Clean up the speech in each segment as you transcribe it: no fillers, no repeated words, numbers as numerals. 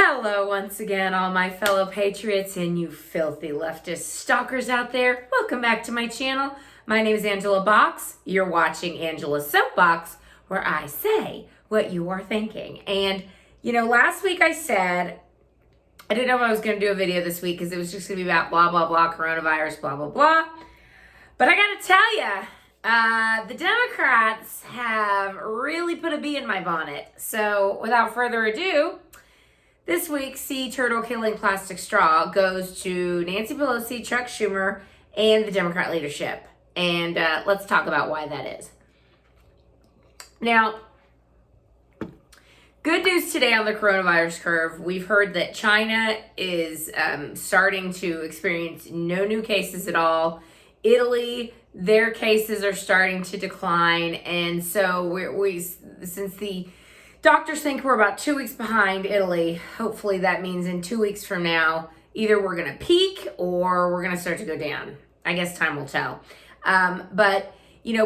Hello once again, all my fellow patriots and you filthy leftist stalkers out there. Welcome back to my channel. My name is Angela Box. You're watching Angela's Soapbox, where I say what you are thinking. And, last week I said, I didn't know if I was going to do a video this week because it was just going to be about blah, blah, blah, coronavirus, blah, blah, blah. But I got to tell you, the Democrats have really put a bee in my bonnet. So without further ado, this week's sea turtle killing plastic straw goes to Nancy Pelosi, Chuck Schumer, and the Democrat leadership. And let's talk about why that is. Now, good news today on the coronavirus curve. We've heard that China is starting to experience no new cases at all. Italy, their cases are starting to decline. And so since the doctors think we're about 2 weeks behind Italy, hopefully that means in 2 weeks from now, either we're going to peak or we're going to start to go down. I guess time will tell. But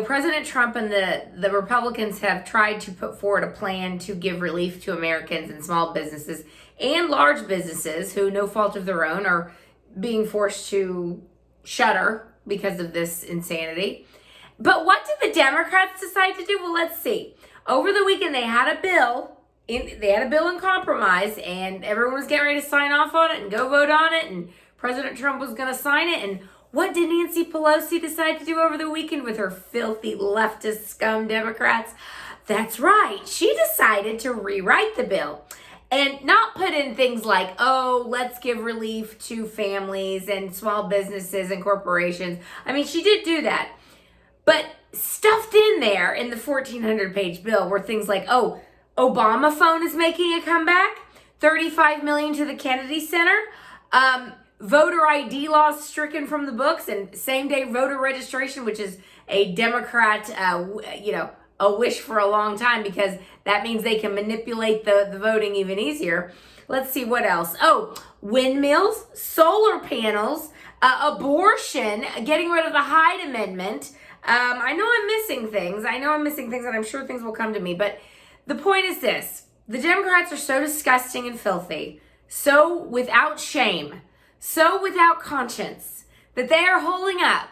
President Trump and the Republicans have tried to put forward a plan to give relief to Americans and small businesses and large businesses who, no fault of their own, are being forced to shutter because of this insanity. But what did the Democrats decide to do? Well, let's see. Over the weekend, they had a bill in compromise, and everyone was getting ready to sign off on it and go vote on it, and President Trump was going to sign it. And what did Nancy Pelosi decide to do over the weekend with her filthy leftist scum Democrats? That's right. She decided to rewrite the bill and not put in things like, oh, let's give relief to families and small businesses and corporations. I mean, she did do that. But stuffed in there in the 1,400-page bill were things like, oh, Obama phone is making a comeback, $35 million to the Kennedy Center, voter ID laws stricken from the books, and same-day voter registration, which is a Democrat, a wish for a long time because that means they can manipulate the voting even easier. Let's see what else. Oh, windmills, solar panels, abortion, getting rid of the Hyde Amendment. I know I'm missing things, and I'm sure things will come to me. But the point is this. The Democrats are so disgusting and filthy, so without shame, so without conscience, that they are holding up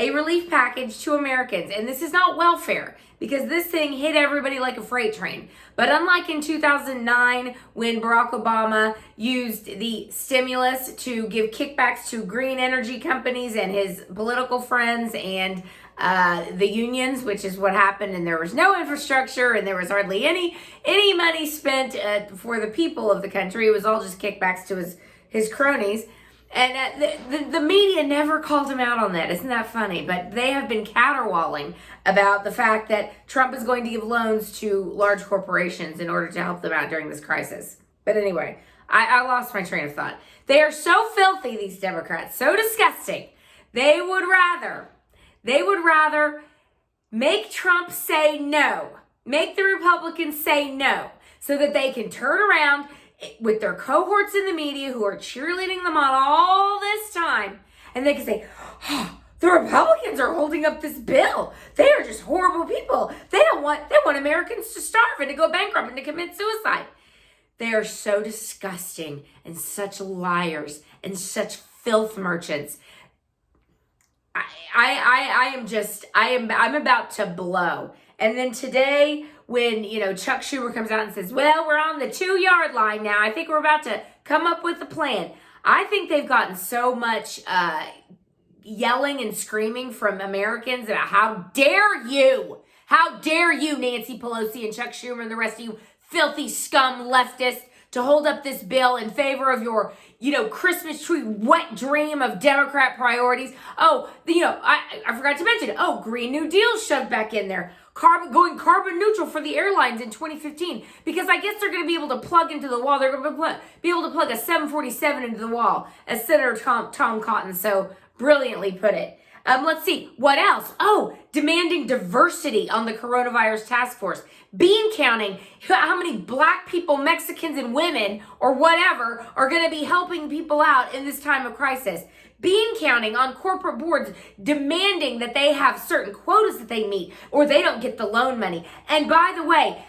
a relief package to Americans. And this is not welfare, because this thing hit everybody like a freight train. But unlike in 2009, when Barack Obama used the stimulus to give kickbacks to green energy companies and his political friends and the unions, which is what happened, and there was no infrastructure and there was hardly any money spent for the people of the country. It was all just kickbacks to his cronies. And the media never called him out on that. Isn't that funny? But they have been caterwauling about the fact that Trump is going to give loans to large corporations in order to help them out during this crisis. But anyway, I lost my train of thought. They are so filthy, these Democrats, so disgusting. They would rather make Trump say no, make the Republicans say no, so that they can turn around with their cohorts in the media who are cheerleading them on all this time, and they can say, oh, the Republicans are holding up this bill. They are just horrible people. They want Americans to starve and to go bankrupt and to commit suicide. They are so disgusting and such liars and such filth merchants. I'm about to blow. And then today, when, Chuck Schumer comes out and says, well, we're on the 2-yard line now. I think we're about to come up with a plan. I think they've gotten so much yelling and screaming from Americans about how dare you, Nancy Pelosi and Chuck Schumer and the rest of you filthy scum leftists, to hold up this bill in favor of your, Christmas tree wet dream of Democrat priorities. Oh, I forgot to mention, Green New Deal shoved back in there. Going carbon neutral for the airlines in 2015, because I guess they're going to be able to plug into the wall. They're going to be able to plug a 747 into the wall, as Senator Tom Cotton so brilliantly put it. Let's see, what else? Oh, demanding diversity on the coronavirus task force. Bean counting how many black people, Mexicans, and women, or whatever, are going to be helping people out in this time of crisis. Bean counting on corporate boards, demanding that they have certain quotas that they meet, or they don't get the loan money. And by the way,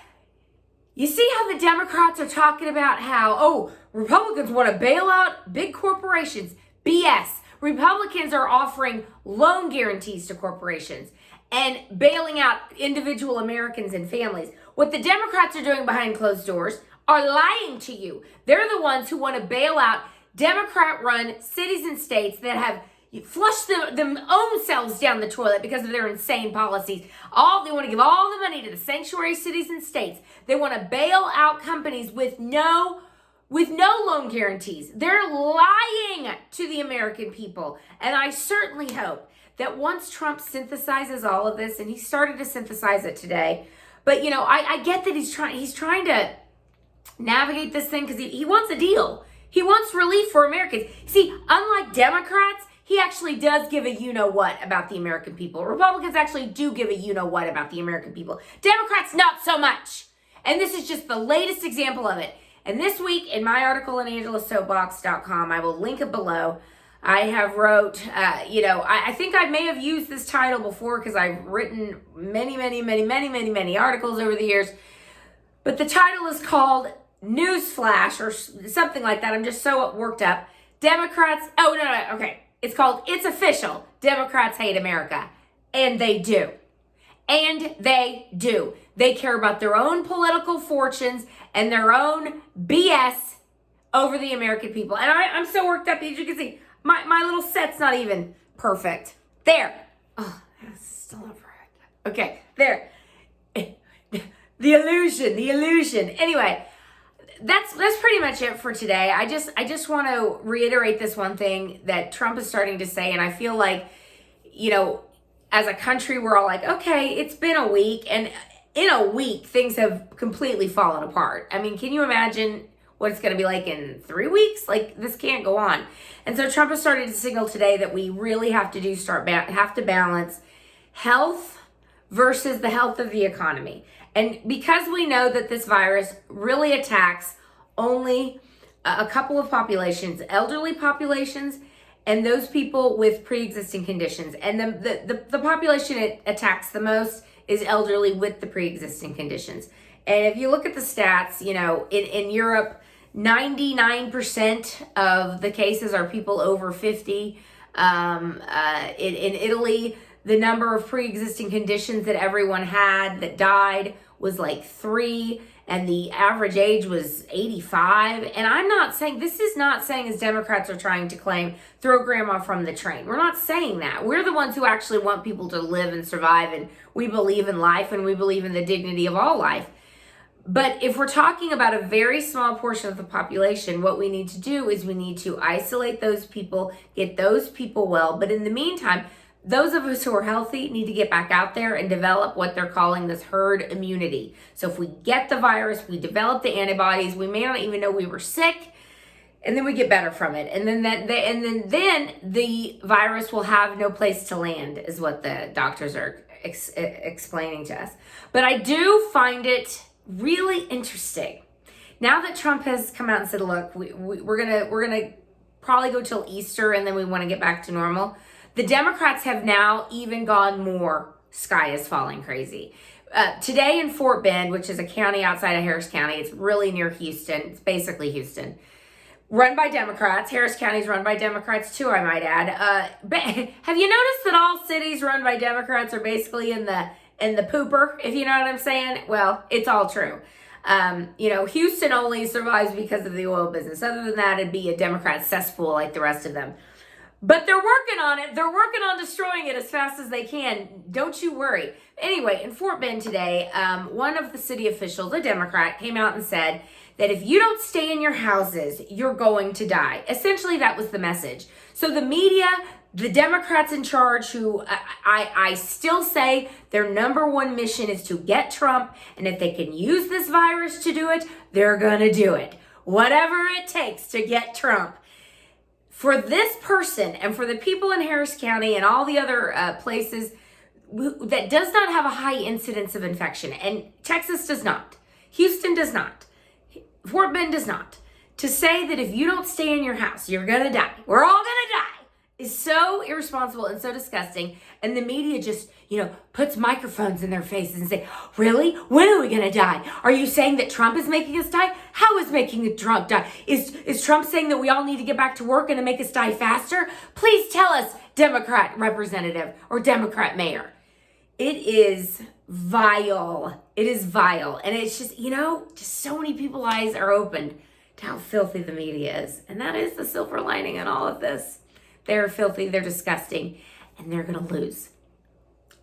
You see how the Democrats are talking about how, Republicans want to bail out big corporations. BS. Republicans are offering loan guarantees to corporations and bailing out individual Americans and families. What the Democrats are doing behind closed doors are lying to you. They're the ones who want to bail out Democrat-run cities and states that have flushed them own selves down the toilet because of their insane policies. They want to give all the money to the sanctuary cities and states. They want to bail out companies with no loan guarantees. They're lying to the American people. And I certainly hope that once Trump synthesizes all of this, and he started to synthesize it today, but I get that he's trying to navigate this thing because he wants a deal. He wants relief for Americans. See, unlike Democrats, he actually does give a you-know-what about the American people. Republicans actually do give a you-know-what about the American people. Democrats, not so much. And this is just the latest example of it. And this week, in my article on angelasoapbox.com, I will link it below, I have wrote, I think I may have used this title before because I've written many articles over the years. But the title is called Newsflash or something like that. I'm just so worked up. Democrats, okay. It's called It's Official. Democrats Hate America. And they do. And they do. They care about their own political fortunes and their own BS over the American people. And I'm so worked up, as you can see. My little set's not even perfect. There. Oh, that's still not perfect. Okay, there. The illusion. Anyway, that's pretty much it for today. I just want to reiterate this one thing that Trump is starting to say, and I feel like, as a country, we're all like, okay, it's been a week, and in a week, things have completely fallen apart. I mean, can you imagine what it's going to be like in 3 weeks? Like, this can't go on. And so Trump has started to signal today that we really have to have to balance health versus the health of the economy. And because we know that this virus really attacks only a couple of populations, elderly populations, and those people with pre-existing conditions. And the population it attacks the most is elderly with the pre-existing conditions. And if you look at the stats, in Europe, 99% of the cases are people over 50. In Italy, the number of pre-existing conditions that everyone had that died was like 3, and the average age was 85. And this is not saying, as Democrats are trying to claim, throw grandma from the train. We're not saying that. We're the ones who actually want people to live and survive, and we believe in life, and we believe in the dignity of all life. But if we're talking about a very small portion of the population, what we need to do is we need to isolate those people, get those people well. But in the meantime, those of us who are healthy need to get back out there and develop what they're calling this herd immunity. So if we get the virus, we develop the antibodies, we may not even know we were sick, and then we get better from it. And then then the virus will have no place to land, is what the doctors are explaining to us. But I do find it really interesting. Now that Trump has come out and said, look, we're gonna probably go till Easter, and then we want to get back to normal. The Democrats have now even gone more sky is falling crazy. Today in Fort Bend, which is a county outside of Harris County, it's really near Houston. It's basically Houston. Run by Democrats. Harris County is run by Democrats too, I might add. Have you noticed that all cities run by Democrats are basically in the pooper, if you know what I'm saying? Well, it's all true. Houston only survives because of the oil business. Other than that, it'd be a Democrat cesspool like the rest of them. But they're working on it. They're working on destroying it as fast as they can. Don't you worry. Anyway, in Fort Bend today, one of the city officials, a Democrat, came out and said that if you don't stay in your houses, you're going to die. Essentially, that was the message. So the media, the Democrats in charge, who I still say their number one mission is to get Trump, and if they can use this virus to do it, they're going to do it. Whatever it takes to get Trump. For this person and for the people in Harris County and all the other places that does not have a high incidence of infection, and Texas does not, Houston does not, Fort Bend does not, to say that if you don't stay in your house, you're going to die. We're all going to die. is so irresponsible and so disgusting. And the media just, puts microphones in their faces and say, really? When are we going to die? Are you saying that Trump is making us die? How is making Trump die? Is Trump saying that we all need to get back to work and to make us die faster? Please tell us, Democrat representative or Democrat mayor. It is vile. It is vile. And it's just, just so many people's eyes are opened to how filthy the media is. And that is the silver lining in all of this. They're filthy, they're disgusting, and they're going to lose.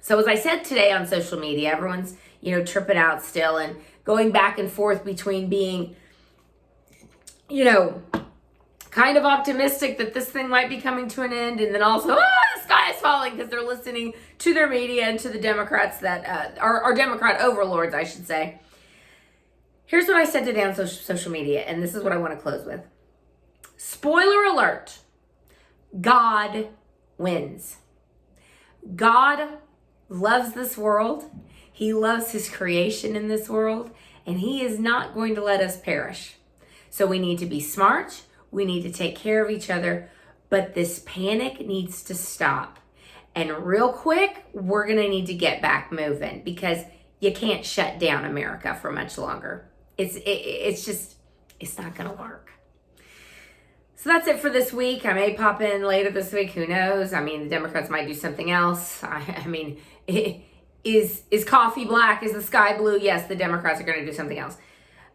So as I said today on social media, everyone's, tripping out still and going back and forth between being, kind of optimistic that this thing might be coming to an end, and then also, the sky is falling, because they're listening to their media and to the Democrats that are Democrat overlords, I should say. Here's what I said today on social media, and this is what I want to close with. Spoiler alert. God wins. God loves this world. He loves his creation in this world, and he is not going to let us perish. So we need to be smart. We need to take care of each other, but this panic needs to stop. And real quick, we're going to need to get back moving, because you can't shut down America for much longer. It's not going to work. So that's it for this week. I may pop in later this week. Who knows? The Democrats might do something else. Is coffee black? Is the sky blue? Yes, the Democrats are going to do something else.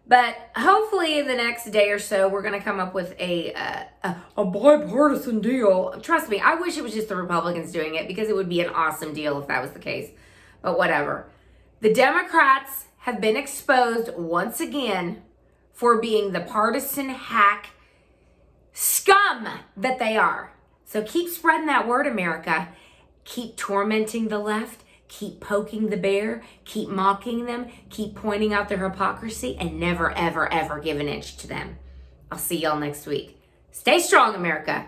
But hopefully in the next day or so, we're going to come up with a bipartisan deal. Trust me, I wish it was just the Republicans doing it, because it would be an awesome deal if that was the case. But whatever. The Democrats have been exposed once again for being the partisan hack scum that they are. So keep spreading that word, America. Keep tormenting the left. Keep poking the bear. Keep mocking them. Keep pointing out their hypocrisy, and never, ever, ever give an inch to them. I'll see y'all next week. Stay strong, America.